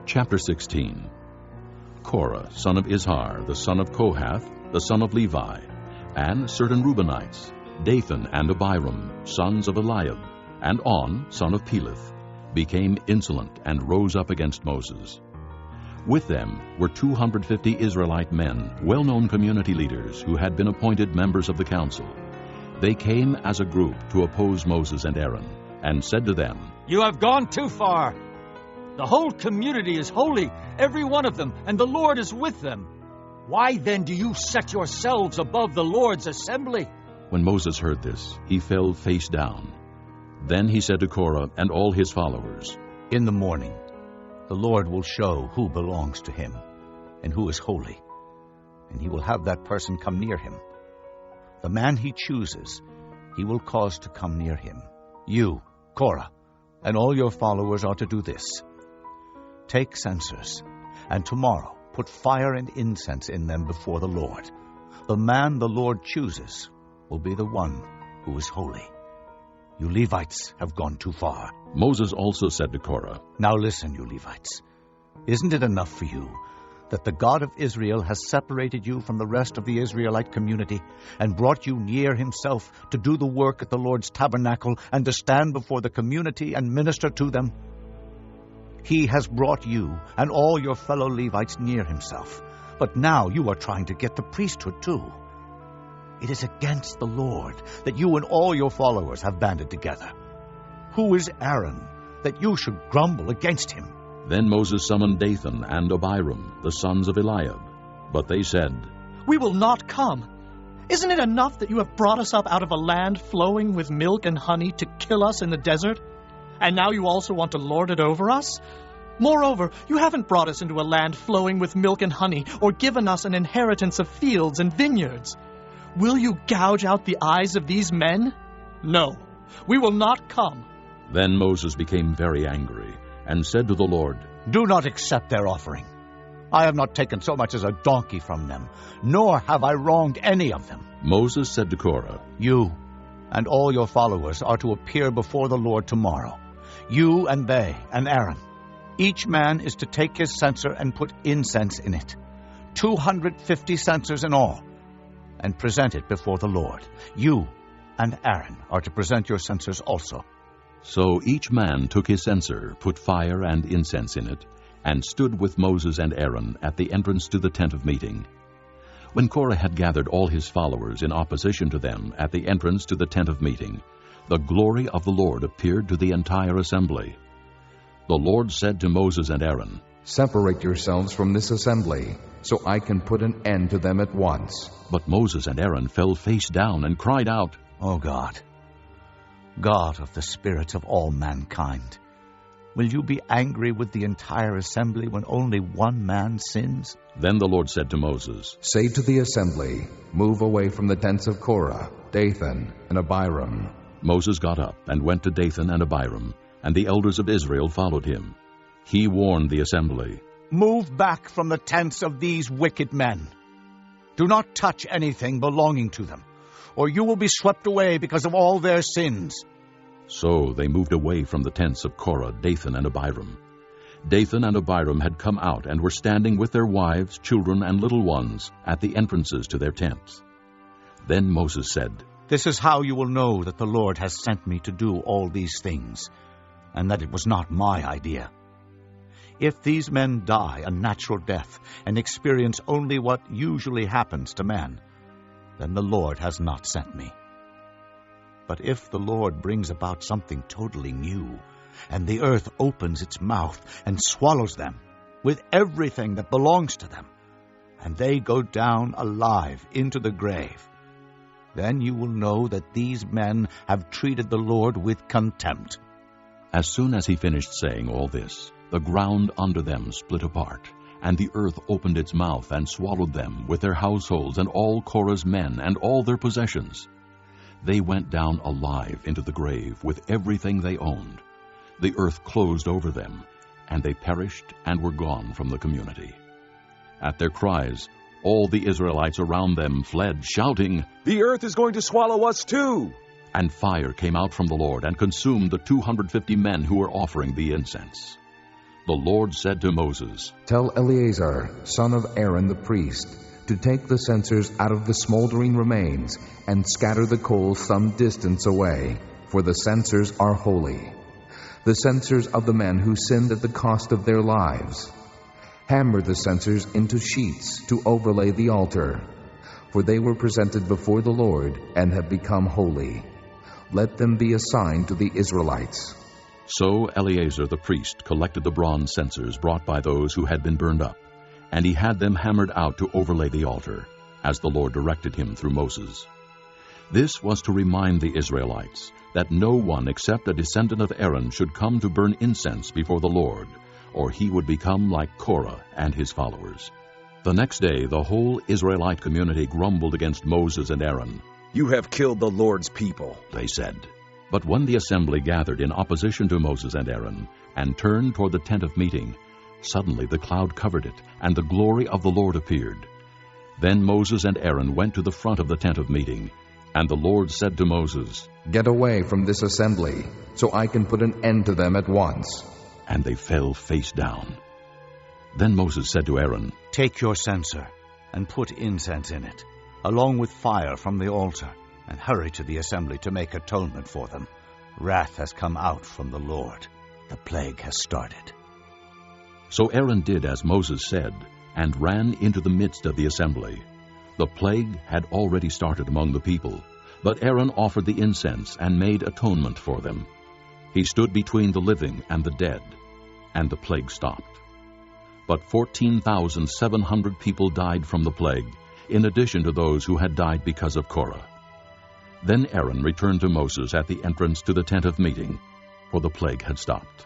Chapter 16. Korah, son of Izhar, the son of Kohath, the son of Levi, and certain Reubenites, Dathan and Abiram, sons of Eliab, and On, son of Peleth, became insolent and rose up against Moses. With them were 250 Israelite men, well-known community leaders who had been appointed members of the council. They came as a group to oppose Moses and Aaron, and said to them, "You have gone too far. The whole community is holy, every one of them, and the Lord is with them. Why then do you set yourselves above the Lord's assembly?" When Moses heard this, he fell face down. Then he said to Korah and all his followers, "In the morning, the Lord will show who belongs to him and who is holy, and he will have that person come near him. The man he chooses, he will cause to come near him. You, Korah, and all your followers are to do this. Take censers, and tomorrow put fire and incense in them before the Lord. The man the Lord chooses will be the one who is holy. You Levites have gone too far." Moses also said to Korah, "Now listen, you Levites. Isn't it enough for you that the God of Israel has separated you from the rest of the Israelite community and brought you near himself to do the work at the Lord's tabernacle and to stand before the community and minister to them? He has brought you and all your fellow Levites near himself, but now you are trying to get the priesthood too. It is against the Lord that you and all your followers have banded together. Who is Aaron that you should grumble against him?" Then Moses summoned Dathan and Abiram, the sons of Eliab. But they said, "We will not come. Isn't it enough that you have brought us up out of a land flowing with milk and honey to kill us in the desert? And now you also want to lord it over us? Moreover, you haven't brought us into a land flowing with milk and honey, or given us an inheritance of fields and vineyards. Will you gouge out the eyes of these men? No, we will not come." Then Moses became very angry, and said to the Lord, "Do not accept their offering. I have not taken so much as a donkey from them, nor have I wronged any of them." Moses said to Korah, "You and all your followers are to appear before the Lord tomorrow, you and they and Aaron. Each man is to take his censer and put incense in it, 250 censers in all, and present it before the Lord. You and Aaron are to present your censers also." So each man took his censer, put fire and incense in it, and stood with Moses and Aaron at the entrance to the tent of meeting. When Korah had gathered all his followers in opposition to them at the entrance to the tent of meeting, the glory of the Lord appeared to the entire assembly. The Lord said to Moses and Aaron, "Separate yourselves from this assembly, so I can put an end to them at once." But Moses and Aaron fell face down and cried out, "O God, God of the spirits of all mankind, will you be angry with the entire assembly when only one man sins?" Then the Lord said to Moses, "Say to the assembly, move away from the tents of Korah, Dathan, and Abiram." Moses got up and went to Dathan and Abiram, and the elders of Israel followed him. He warned the assembly, "Move back from the tents of these wicked men. Do not touch anything belonging to them, or you will be swept away because of all their sins." So they moved away from the tents of Korah, Dathan, and Abiram. Dathan and Abiram had come out and were standing with their wives, children, and little ones at the entrances to their tents. Then Moses said, "This is how you will know that the Lord has sent me to do all these things, and that it was not my idea. If these men die a natural death and experience only what usually happens to men, then the Lord has not sent me. But if the Lord brings about something totally new, and the earth opens its mouth and swallows them with everything that belongs to them, and they go down alive into the grave, then you will know that these men have treated the Lord with contempt." As soon as he finished saying all this, the ground under them split apart, and the earth opened its mouth and swallowed them with their households and all Korah's men and all their possessions. They went down alive into the grave with everything they owned. The earth closed over them, and they perished and were gone from the community. At their cries, all the Israelites around them fled, shouting, "The earth is going to swallow us too!" And fire came out from the Lord and consumed the 250 men who were offering the incense. The Lord said to Moses, Tell Eleazar, son of Aaron the priest, to take the censers out of the smoldering remains and scatter the coals some distance away, for the censers are holy, the censers of the men who sinned at the cost of their lives. Hammer the censers into sheets to overlay the altar, for they were presented before the Lord and have become holy. Let them be a sign to the Israelites. So Eleazar the priest collected the bronze censers brought by those who had been burned up, and he had them hammered out to overlay the altar, as the Lord directed him through Moses. This was to remind the Israelites that no one except a descendant of Aaron should come to burn incense before the Lord, or he would become like Korah and his followers. The next day the whole Israelite community grumbled against Moses and Aaron. You have killed the Lord's people, they said. But when the assembly gathered in opposition to Moses and Aaron and turned toward the tent of meeting, suddenly the cloud covered it, and the glory of the Lord appeared. Then Moses and Aaron went to the front of the tent of meeting, and the Lord said to Moses, Get away from this assembly, so I can put an end to them at once. And they fell face down. Then Moses said to Aaron, Take your censer and put incense in it, along with fire from the altar, and hurry to the assembly to make atonement for them. Wrath has come out from the Lord. The plague has started. So Aaron did as Moses said, and ran into the midst of the assembly. The plague had already started among the people, but Aaron offered the incense and made atonement for them. He stood between the living and the dead, and the plague stopped. But 14,700 people died from the plague, in addition to those who had died because of Korah. Then Aaron returned to Moses at the entrance to the tent of meeting, for the plague had stopped.